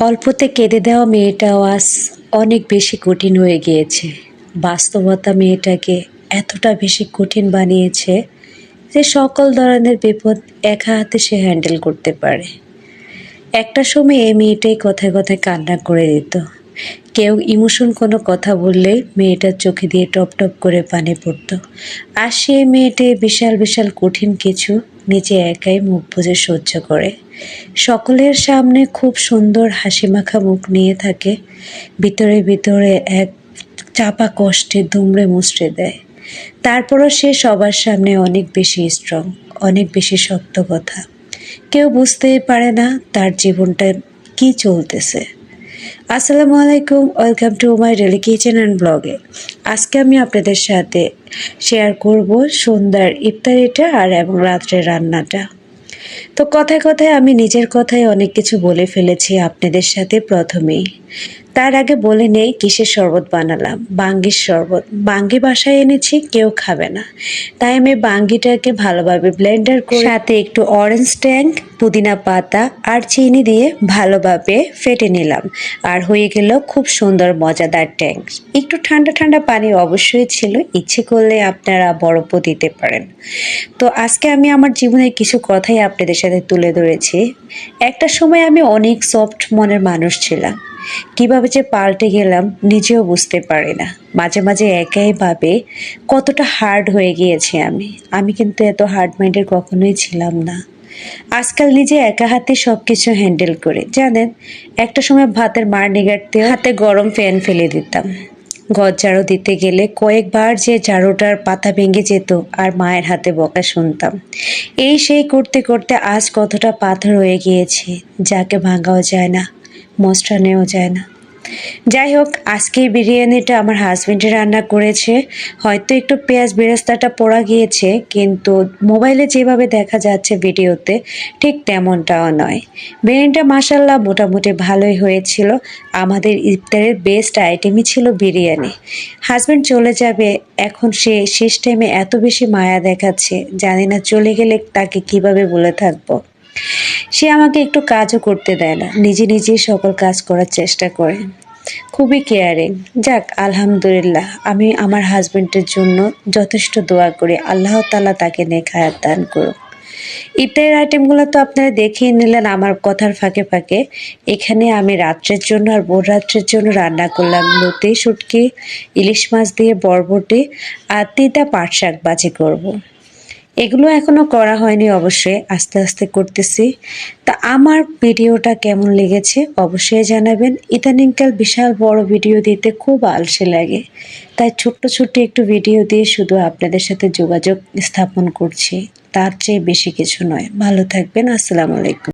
অল্পতে কেঁদে দেওয়া মেয়েটাও আজ অনেক বেশি কঠিন হয়ে গিয়েছে। বাস্তবতা মেয়েটাকে এতটা বেশি কঠিন বানিয়েছে যে সকল ধরনের বিপদ একা হাতে সে হ্যান্ডেল করতে পারে। একটা সময় এই মেয়েটাই কথায় কথায় কান্না করে দিত। কেউ ইমোশন কোনো কথা বললে মেয়েটার চোখে দিয়ে টপ টপ করে পানি পড়ত। আর সেই মেয়েটি বিশাল বিশাল কঠিন কিছু নিজে একাই মুখ বুজে সহ্য করে। সকলের সামনে খুব সুন্দর হাসিমাখা মুখ নিয়ে থাকে, ভিতরে ভিতরে এক চাপা কষ্টে দুমড়ে মুচড়ে দেয়। তারপরও সে সবার সামনে অনেক বেশি স্ট্রং, অনেক বেশি শক্ত কথা। কেউ বুঝতেই পারে না তার জীবনটা কি চলতেছে। আসসালামু আলাইকুম, welcome to my daily kitchen and ব্লগে। আজকে আমি আপনাদের সাথে শেয়ার করব সন্ধ্যার ইফতারিটা আর এবং রাত্রের রান্নাটা। তো কথায় কথায় আমি নিজের কথায় অনেক কিছু বলে ফেলেছি আপনাদের সাথে প্রথমেই। তার আগে বলে নেই কিসের শরবত বানালাম। বাঙ্গির শরবত। বাঙ্গি বাসায় এনেছি, কেউ খাবে না, তাই আমি বাঙ্গিটাকে ভালোভাবে ব্লেন্ডার করে সাথে একটু অরেঞ্জ ট্যাং, পুদিনা পাতা আর চিনি দিয়ে ভালোভাবে ফেটে নিলাম। আর হয়ে গেল খুব সুন্দর মজাদার ট্যাং। একটু ঠান্ডা ঠান্ডা পানি অবশ্যই ছিল, ইচ্ছে করলে আপনারা বরফও দিতে পারেন। তো আজকে আমি আমার জীবনের কিছু কথাই আপনাদের সাথে তুলে ধরেছি। একটা সময় আমি অনেক সফট মনের মানুষ ছিলাম, কিভাবে যে পাল্টে গেলাম নিজেও বুঝতে পারি না। মাঝে মাঝে একাই ভাবে কতটা হার্ড হয়ে গিয়েছি আমি কিন্তু এত হার্ড মাইন্ডের কখনোই ছিলাম না। আজকাল নিজে একা হাতে সবকিছু হ্যান্ডেল করে, জানেন, একটা সময় ভাতের মার নিগাড়তে হাতে গরম ফ্যান ফেলে দিতাম। ঘর ঝাড়ু দিতে গেলে কয়েকবার যে ঝাড়ুটার পাতা ভেঙে যেত আর মায়ের হাতে বকা শুনতাম। এই সেই করতে করতে আজ কতটা পাথর হয়ে গিয়েছে, যাকে ভাঙাও যায় না, মস্টানেও যায় না। যাই হোক, আজকে বিরিয়ানিটা আমার হাজবেন্ডে রান্না করেছে। হয়তো একটু পেঁয়াজ বেরেস্তাটা পড়া গিয়েছে, কিন্তু মোবাইলে যেভাবে দেখা যাচ্ছে ভিডিওতে ঠিক তেমনটাও নয়। বিরিয়ানিটা মাশাআল্লাহ মোটামুটি ভালোই হয়েছিল। আমাদের ইফতারের বেস্ট আইটেমই ছিল বিরিয়ানি। হাজবেন্ড চলে যাবে এখন, সে শেষ টাইমে এত বেশি মায়া দেখাচ্ছে, জানি না চলে গেলে তাকে কিভাবে বলে থাকবো। সে আমাকে একটু কাজও করতে দেয় না, নিজে নিজেই সকল কাজ করার চেষ্টা করে, খুবই কেয়ারিং। যাক, আলহামদুলিল্লাহ, আমি আমার হাজবেন্ডের জন্য যথেষ্ট দোয়া করি, আল্লাহ তাআলা তাকে নেক হায়াত দান করুক। ইফতারের আইটেমগুলো তো আপনারা দেখিয়ে নিলেন আমার কথার ফাঁকে ফাঁকে। এখানে আমি রাত্রের জন্য আর ভোর রাত্রের জন্য রান্না করলাম লতি, শুটকি, ইলিশ মাছ দিয়ে বরবটি আর তিতা পাট শাক ভাজি করব। এগুলো এখনো করা হয়নি, অবশ্যই আস্তে আস্তে করতেছি। তা আমার ভিডিওটা কেমন লেগেছে অবশ্যই জানাবেন। ইদানিংকাল বিশাল বড় ভিডিও দিতে খুব আলসে লাগে, তাই ছোট্ট ছোট্ট একটু ভিডিও দিয়ে শুধু আপনাদের সাথে যোগাযোগ স্থাপন করছি, তার চেয়ে বেশি কিছু নয়। ভালো থাকবেন, আসসালামু আলাইকুম।